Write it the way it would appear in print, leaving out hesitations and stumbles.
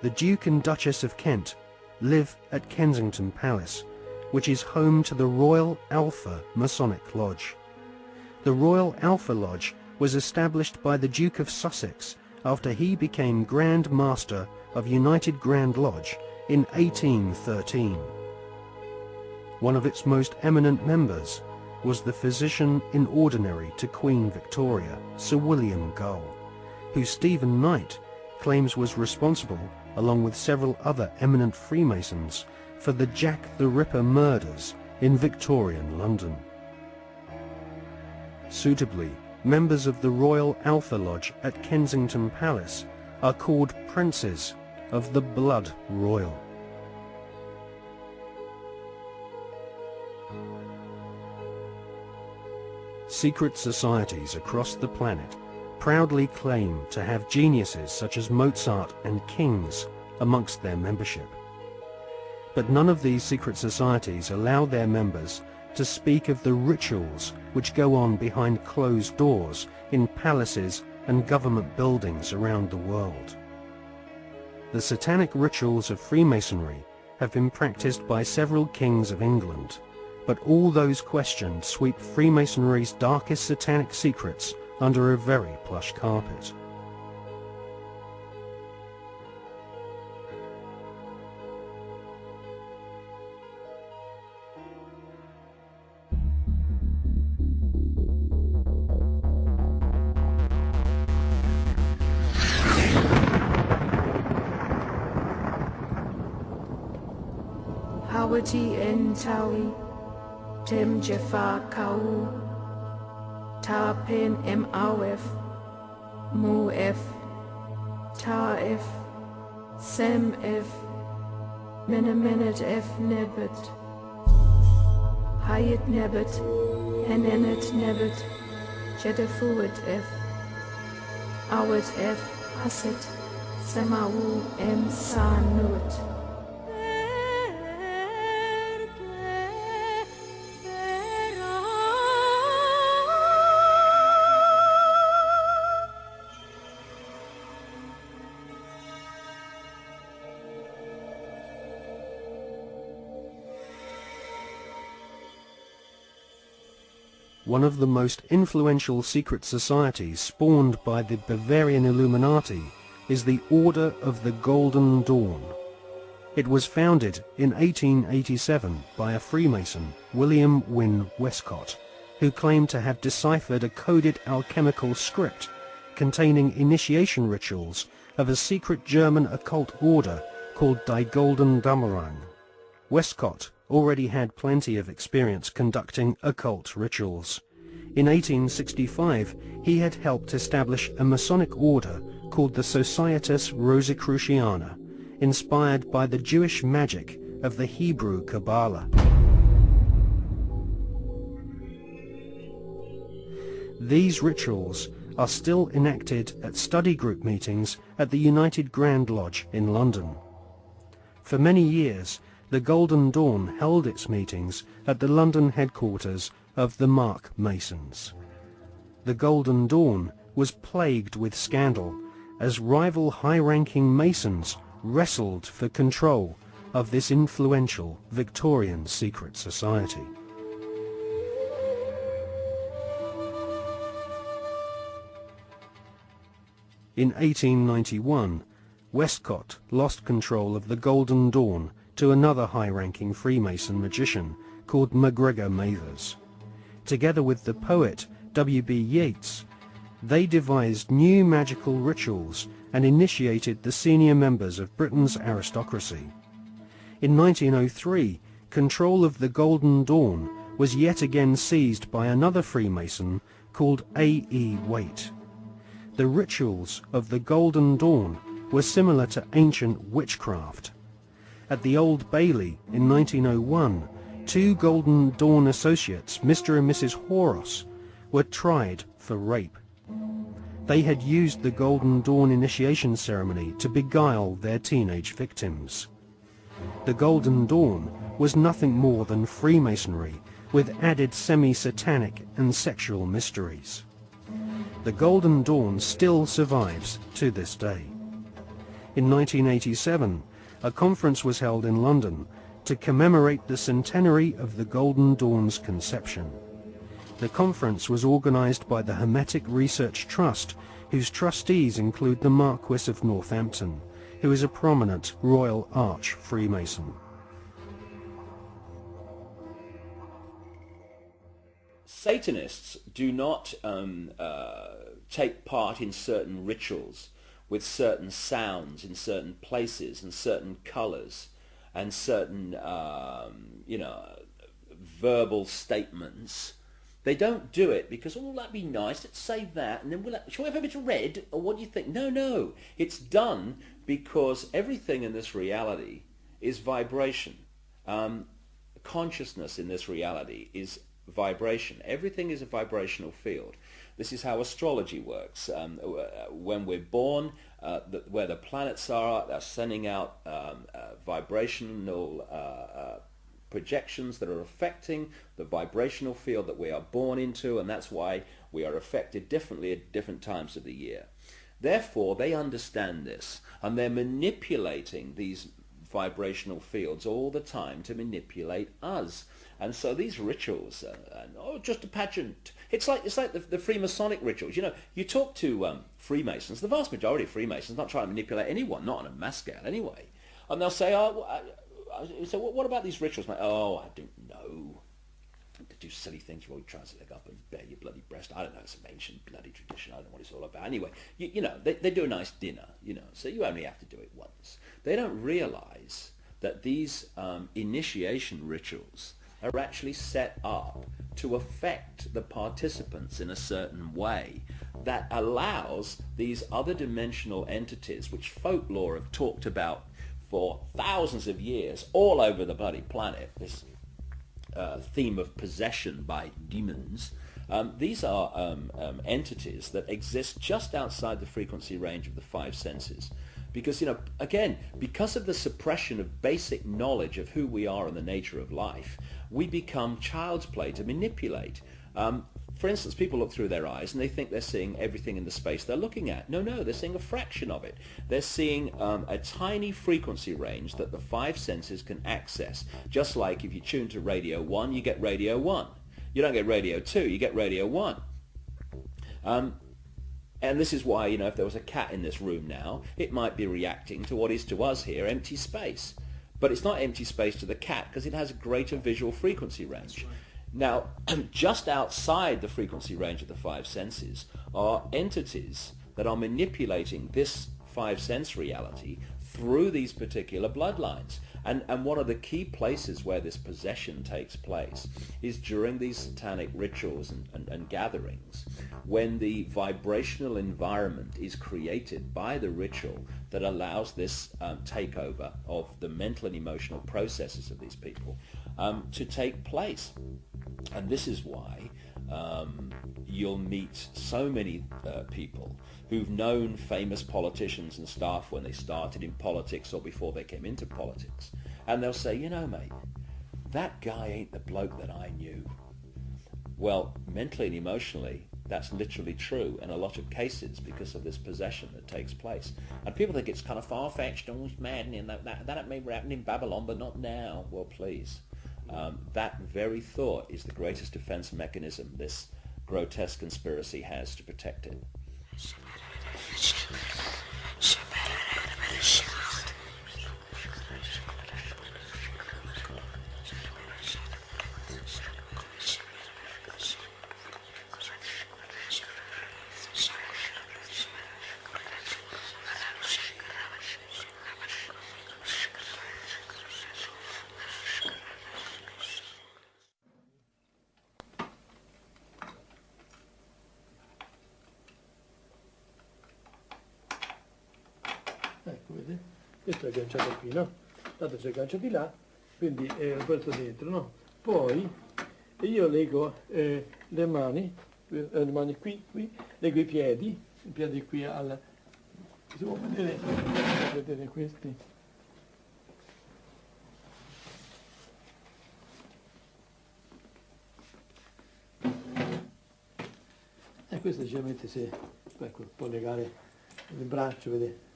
the Duke and Duchess of Kent, live at Kensington Palace, which is home to the Royal Alpha Masonic Lodge. The Royal Alpha Lodge was established by the Duke of Sussex after he became Grand Master of United Grand Lodge in 1813. One of its most eminent members was the physician in ordinary to Queen Victoria, Sir William Gull, who Stephen Knight claims was responsible, along with several other eminent Freemasons, for the Jack the Ripper murders in Victorian London. Suitably, members of the Royal Alpha Lodge at Kensington Palace are called Princes of the Blood Royal. Secret societies across the planet proudly claim to have geniuses such as Mozart and kings amongst their membership. But none of these secret societies allow their members to speak of the rituals which go on behind closed doors in palaces and government buildings around the world. The satanic rituals of Freemasonry have been practiced by several kings of England, but all those questioned sweep Freemasonry's darkest satanic secrets under a very plush carpet. Hawati en tawi, tem jefa kau, ta pen em awef, mu ef, ta ef, sem ef, menemenet ef nebet, hayet nebet, henenet nebet, jedefuet ef, awet ef, haset, semawu em sanut. One of the most influential secret societies spawned by the Bavarian Illuminati is the Order of the Golden Dawn. It was founded in 1887 by a Freemason, William Wynne Westcott, who claimed to have deciphered a coded alchemical script containing initiation rituals of a secret German occult order called Die Golden Dämmerung. Westcott already had plenty of experience conducting occult rituals. In 1865, he had helped establish a Masonic order called the Societas Rosicruciana, inspired by the Jewish magic of the Hebrew Kabbalah. These rituals are still enacted at study group meetings at the United Grand Lodge in London. For many years, the Golden Dawn held its meetings at the London headquarters of the Mark Masons. The Golden Dawn was plagued with scandal as rival high-ranking Masons wrestled for control of this influential Victorian secret society. In 1891, Westcott lost control of the Golden Dawn to another high-ranking Freemason magician called MacGregor Mathers. Together with the poet W.B. Yeats, they devised new magical rituals and initiated the senior members of Britain's aristocracy. In 1903, control of the Golden Dawn was yet again seized by another Freemason called A.E. Waite. The rituals of the Golden Dawn were similar to ancient witchcraft. At the Old Bailey in 1901, two Golden Dawn associates, Mr. and Mrs. Horos, were tried for rape. They had used the Golden Dawn initiation ceremony to beguile their teenage victims. The Golden Dawn was nothing more than Freemasonry with added semi-satanic and sexual mysteries. The Golden Dawn still survives to this day. In 1987, a conference was held in London to commemorate the centenary of the Golden Dawn's conception. The conference was organized by the Hermetic Research Trust, whose trustees include the Marquis of Northampton, who is a prominent Royal Arch Freemason. Satanists do not take part in certain rituals with certain sounds in certain places and certain colors and certain, verbal statements. They don't do it because, oh, that'd be nice, let's say that, and then shall we have a bit of red, or what do you think? No. It's done because everything in this reality is vibration. Consciousness in this reality is vibration. Everything is a vibrational field. This is how astrology works. When we're born, where the planets are, they're sending out vibrational projections that are affecting the vibrational field that we are born into, and that's why we are affected differently at different times of the year. Therefore, they understand this, and they're manipulating these vibrational fields all the time to manipulate us. And so these rituals are just a pageant. It's like the Freemasonic rituals. You know, you talk to Freemasons, the vast majority of Freemasons not trying to manipulate anyone, not on a mass scale anyway. And they'll say, so what about these rituals, mate? Oh, I don't know. To do silly things, you always try to leg up and bare your bloody breast. I don't know, it's some ancient bloody tradition. I don't know what it's all about. Anyway, they do a nice dinner, so you only have to do it once. They don't realize that these initiation rituals are actually set up to affect the participants in a certain way that allows these other dimensional entities, which folklore have talked about for thousands of years all over the bloody planet, this theme of possession by demons. These are entities that exist just outside the frequency range of the five senses. Because, again, because of the suppression of basic knowledge of who we are and the nature of life, we become child's play to manipulate. For instance, people look through their eyes and they think they're seeing everything in the space they're looking at. No, they're seeing a fraction of it. They're seeing a tiny frequency range that the five senses can access. Just like if you tune to radio 1, you get radio 1. You don't get radio 2, you get radio 1. And this is why, if there was a cat in this room now, it might be reacting to what is to us here empty space. But it's not empty space to the cat because it has a greater visual frequency range. Now, just outside the frequency range of the five senses are entities that are manipulating this five sense reality through these particular bloodlines. And one of the key places where this possession takes place is during these satanic rituals and gatherings, when the vibrational environment is created by the ritual that allows this takeover of the mental and emotional processes of these people to take place. And this is why you'll meet so many people who've known famous politicians and staff when they started in politics or before they came into politics. And they'll say, mate, that guy ain't the bloke that I knew. Well, mentally and emotionally, that's literally true in a lot of cases because of this possession that takes place. And people think it's kind of far-fetched and it's maddening. That may happen in Babylon, but not now. Well, please. That very thought is the greatest defense mechanism this grotesque conspiracy has to protect it. Ecco, vedete? Questo è agganciato qui, no? Tanto c'è agganciato di là, quindi è aperto dentro, no? Poi io leggo le mani qui, leggo i piedi qui al... Si può vedere questi? E questo diciamo se ecco, può legare il braccio, vedete?